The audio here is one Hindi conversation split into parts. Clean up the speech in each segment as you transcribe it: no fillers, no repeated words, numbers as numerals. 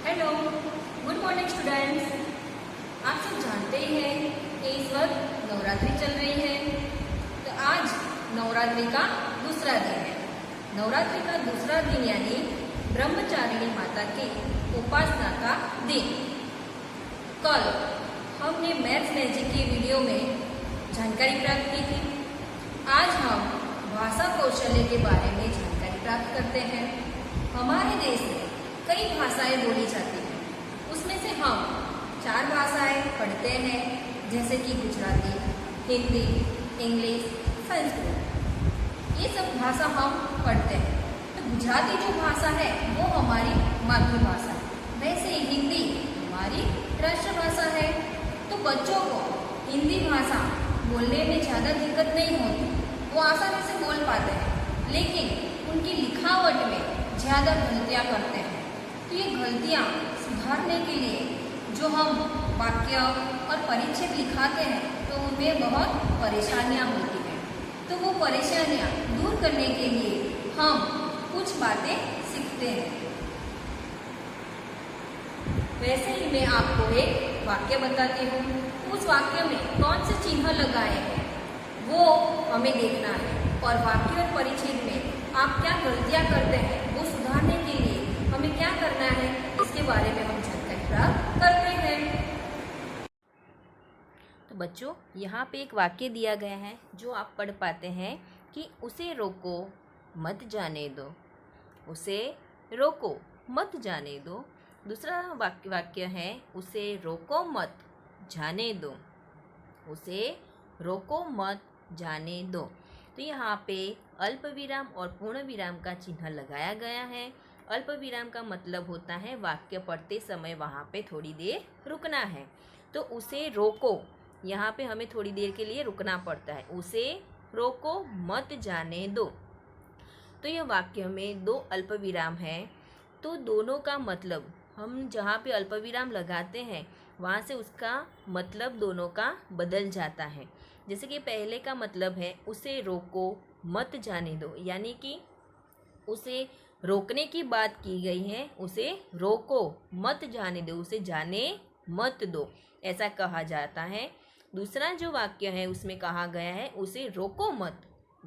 Hello, good morning students. आप सब जानते ही हैं कि इस वक्त नवरात्रि चल रही है। तो आज नवरात्रि का दूसरा दिन है। नवरात्रि का दूसरा दिन यानी ब्रह्मचारिणी माता की उपासना का दिन। कल हमने मैथ्स मैजिक की वीडियो में जानकारी प्राप्त की थी। आज हम भाषा कौशल्य के बारे में जानकारी प्राप्त करते हैं। हमारे देश में कई भाषाएं बोली जाती हैं। उसमें से हम 4 भाषाएं पढ़ते हैं, जैसे कि गुजराती, हिंदी, इंग्लिश, संस्कृत। ये सब भाषा हम पढ़ते हैं। तो गुजराती जो भाषा है वो हमारी मातृभाषा है। वैसे ही हिंदी हमारी राष्ट्रभाषा है। तो बच्चों को हिंदी भाषा बोलने में ज़्यादा दिक्कत नहीं होती, वो आसानी से बोल पाते हैं। लेकिन उनकी लिखावट में ज़्यादा गलतियाँ करते हैं। तो ये गलतियाँ सुधारने के लिए जो हम वाक्य और परिच्छेद लिखाते हैं तो उनमें बहुत परेशानियाँ होती हैं। तो वो परेशानियाँ दूर करने के लिए हम कुछ बातें सीखते हैं। वैसे ही मैं आपको एक वाक्य बताती हूँ। उस वाक्य में कौन से चिन्ह लगाए हैं वो हमें देखना है, और वाक्य और परिच्छेद में आप क्या गलतियाँ करते हैं वो सुधारने के लिए हमें क्या करना है, इसके बारे में हम जानकारी प्राप्त करते हैं। तो बच्चों, यहाँ पे एक वाक्य दिया गया है जो आप पढ़ पाते हैं कि उसे रोको मत जाने दो। उसे रोको मत जाने दो। दूसरा वाक्य है उसे रोको मत जाने दो। उसे रोको मत जाने दो। तो यहाँ पे अल्प विराम और पूर्ण विराम का चिन्ह लगाया गया है। अल्प विराम का मतलब होता है वाक्य पढ़ते समय वहाँ पे थोड़ी देर रुकना है। तो उसे रोको, यहाँ पे हमें थोड़ी देर के लिए रुकना पड़ता है। उसे रोको मत जाने दो। तो यह वाक्य में 2 अल्प विराम है। तो दोनों का मतलब हम जहाँ पे अल्प विराम लगाते हैं वहाँ से उसका मतलब दोनों का बदल जाता है। जैसे कि पहले का मतलब है उसे रोको मत जाने दो, यानी कि उसे रोकने की बात की गई है। उसे रोको मत जाने दो, उसे जाने मत दो, ऐसा कहा जाता है। दूसरा जो वाक्य है उसमें कहा गया है उसे रोको मत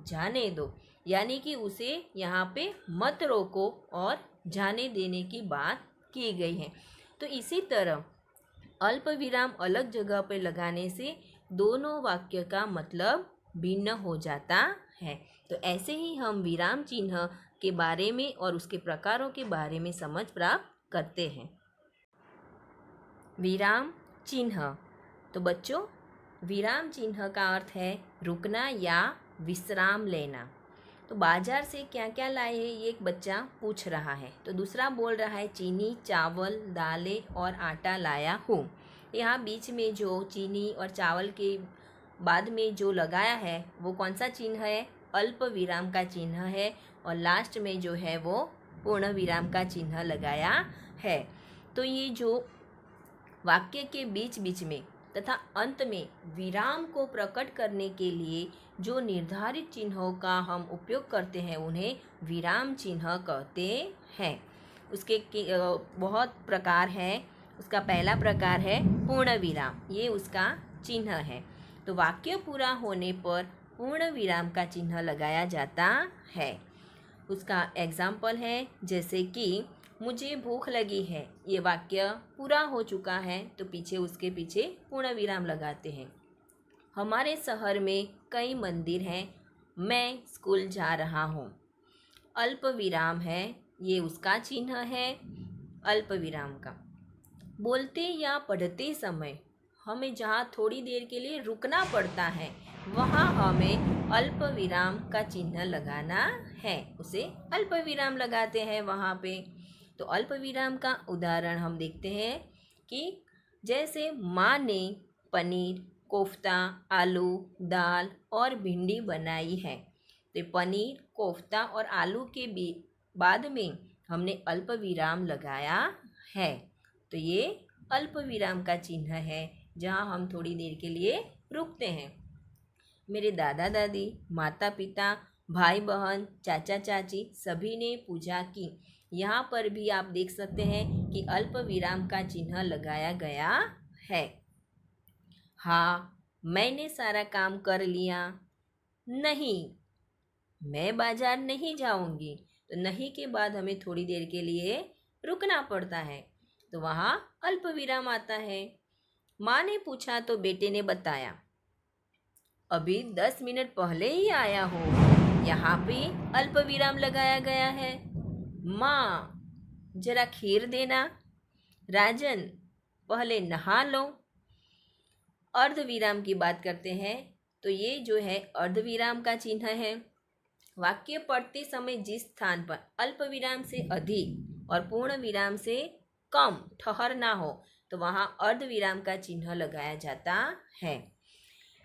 जाने दो, यानी कि उसे यहाँ पे मत रोको और जाने देने की बात की गई है। तो इसी तरह अल्प विराम अलग जगह पे लगाने से दोनों वाक्य का मतलब भिन्न हो जाता है। तो ऐसे ही हम विराम चिन्ह के बारे में और उसके प्रकारों के बारे में समझ प्राप्त करते हैं। विराम चिन्ह। तो बच्चों, विराम चिन्ह का अर्थ है रुकना या विश्राम लेना। तो बाजार से क्या क्या लाए हैं ये एक बच्चा पूछ रहा है। तो दूसरा बोल रहा है चीनी, चावल, दालें और आटा लाया हूँ। यहाँ बीच में जो चीनी और चावल के बाद में जो लगाया है वो कौन सा चिन्ह है? अल्प विराम का चिन्ह है। और लास्ट में जो है वो पूर्ण विराम का चिन्ह लगाया है। तो ये जो वाक्य के बीच बीच में तथा अंत में विराम को प्रकट करने के लिए जो निर्धारित चिन्हों का हम उपयोग करते हैं उन्हें विराम चिन्ह कहते हैं। उसके बहुत प्रकार है। उसका पहला प्रकार है पूर्ण विराम, ये उसका चिन्ह है। तो वाक्य पूरा होने पर पूर्ण विराम का चिन्ह लगाया जाता है। उसका एग्जाम्पल है जैसे कि मुझे भूख लगी है। ये वाक्य पूरा हो चुका है तो उसके पीछे पूर्ण विराम लगाते हैं। हमारे शहर में कई मंदिर हैं, मैं स्कूल जा रहा हूँ। अल्प विराम है, ये उसका चिन्ह है अल्प विराम का। बोलते या पढ़ते समय हमें जहाँ थोड़ी देर के लिए रुकना पड़ता है वहाँ हमें अल्प विराम का चिन्ह लगाना है। उसे अल्प विराम लगाते हैं वहाँ पे। तो अल्प विराम का उदाहरण हम देखते हैं कि जैसे माँ ने पनीर, कोफ्ता, आलू, दाल और भिंडी बनाई है। तो पनीर, कोफ्ता और आलू के बाद में हमने अल्प विराम लगाया है। तो ये अल्प विराम का चिन्ह है जहाँ हम थोड़ी देर के लिए रुकते हैं। मेरे दादा दादी, माता पिता, भाई बहन, चाचा चाची सभी ने पूजा की। यहाँ पर भी आप देख सकते हैं कि अल्प विराम का चिन्ह लगाया गया है। हाँ, मैंने सारा काम कर लिया। नहीं, मैं बाजार नहीं जाऊंगी। तो नहीं के बाद हमें थोड़ी देर के लिए रुकना पड़ता है, तो वहाँ अल्प विराम आता है। माँ ने पूछा तो बेटे ने बताया, अभी 10 मिनट पहले ही आया हूँ। यहाँ पे अल्प विराम लगाया गया है। माँ, जरा खीर देना। राजन, पहले नहा लो। अर्धविराम की बात करते हैं तो ये जो है अर्धविराम का चिन्ह है। वाक्य पढ़ते समय जिस स्थान पर अल्प विराम से अधिक और पूर्ण विराम से कम ठहरना हो तो वहाँ अर्धविराम का चिन्ह लगाया जाता है।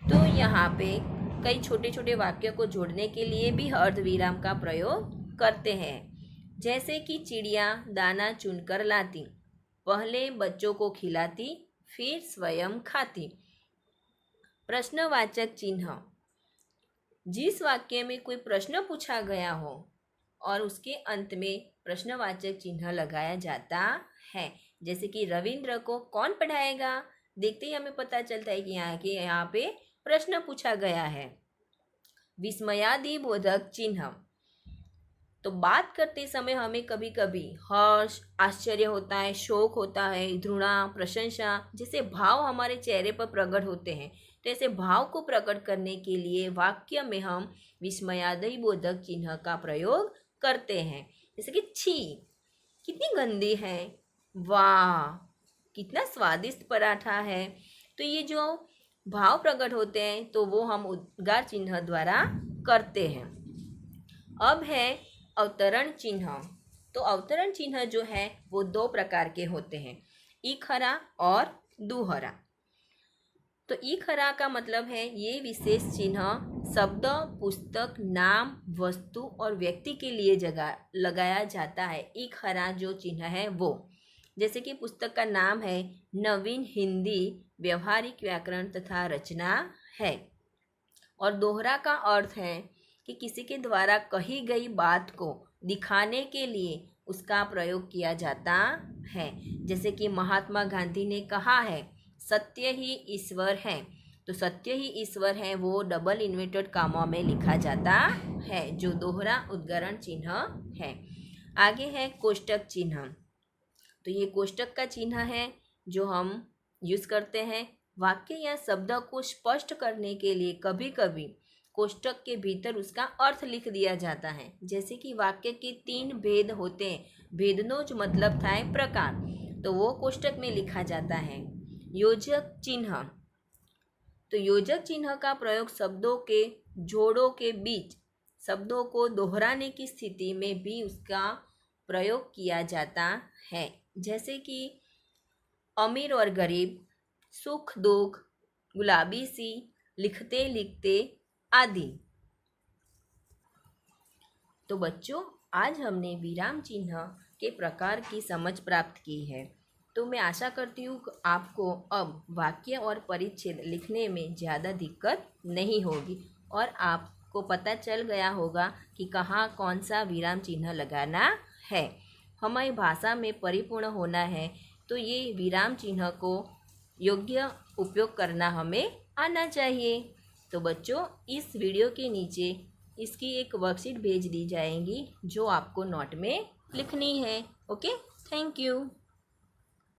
तो यहाँ पे कई छोटे छोटे वाक्य को जोड़ने के लिए भी अर्धविराम का प्रयोग करते हैं। जैसे कि चिड़िया दाना चुनकर लाती, पहले बच्चों को खिलाती, फिर स्वयं खाती। प्रश्नवाचक चिन्ह, जिस वाक्य में कोई प्रश्न पूछा गया हो और उसके अंत में प्रश्नवाचक चिन्ह लगाया जाता है। जैसे कि रविंद्र को कौन पढ़ाएगा, देखते ही हमें पता चलता है कि यहाँ पे प्रश्न पूछा गया है। विस्मयादि बोधक चिन्ह, तो बात करते समय हमें कभी कभी हर्ष, आश्चर्य होता है, शोक होता है, घृणा, प्रशंसा जैसे भाव हमारे चेहरे पर प्रकट होते हैं। तो ऐसे भाव को प्रकट करने के लिए वाक्य में हम विस्मयादि बोधक चिन्ह का प्रयोग करते हैं। जैसे कि छी, कितनी गंदी है। वाह, कितना स्वादिष्ट पराठा है। तो ये जो भाव प्रकट होते हैं तो वो हम उद्गार चिन्ह द्वारा करते हैं। अब है अवतरण चिन्ह। तो अवतरण चिन्ह जो है वो 2 प्रकार के होते हैं, इकहरा और दुहरा। तो इकहरा का मतलब है ये विशेष चिन्ह शब्द, पुस्तक, नाम, वस्तु और व्यक्ति के लिए जगह लगाया जाता है। इकहरा जो चिन्ह है वो, जैसे कि पुस्तक का नाम है नवीन हिंदी व्यवहारिक व्याकरण तथा रचना है। और दोहरा का अर्थ है कि किसी के द्वारा कही गई बात को दिखाने के लिए उसका प्रयोग किया जाता है। जैसे कि महात्मा गांधी ने कहा है, सत्य ही ईश्वर है। तो सत्य ही ईश्वर है वो डबल इन्वर्टेड कामा में लिखा जाता है, जो दोहरा उद्गारण चिन्ह है। आगे है कोष्टक चिन्ह। तो ये कोष्टक का चिन्ह है जो हम यूज़ करते हैं वाक्य या शब्द को स्पष्ट करने के लिए। कभी कभी कोष्टक के भीतर उसका अर्थ लिख दिया जाता है। जैसे कि वाक्य के 3 भेद होते हैं, भेदनो जो मतलब था प्रकार, तो वो कोष्टक में लिखा जाता है। योजक चिन्ह, तो योजक चिन्ह का प्रयोग शब्दों के जोड़ों के बीच शब्दों को दोहराने की स्थिति में भी उसका प्रयोग किया जाता है। जैसे कि अमीर और गरीब, सुख दुख, गुलाबी सी, लिखते लिखते आदि। तो बच्चों, आज हमने विराम चिन्ह के प्रकार की समझ प्राप्त की है। तो मैं आशा करती हूँ कि आपको अब वाक्य और परिच्छेद लिखने में ज़्यादा दिक्कत नहीं होगी और आपको पता चल गया होगा कि कहाँ कौन सा विराम चिन्ह लगाना है। हमारी भाषा में परिपूर्ण होना है तो ये विराम चिन्ह को योग्य उपयोग करना हमें आना चाहिए। तो बच्चों, इस वीडियो के नीचे इसकी एक वर्कशीट भेज दी जाएगी जो आपको नोट में लिखनी है। Okay, thank you.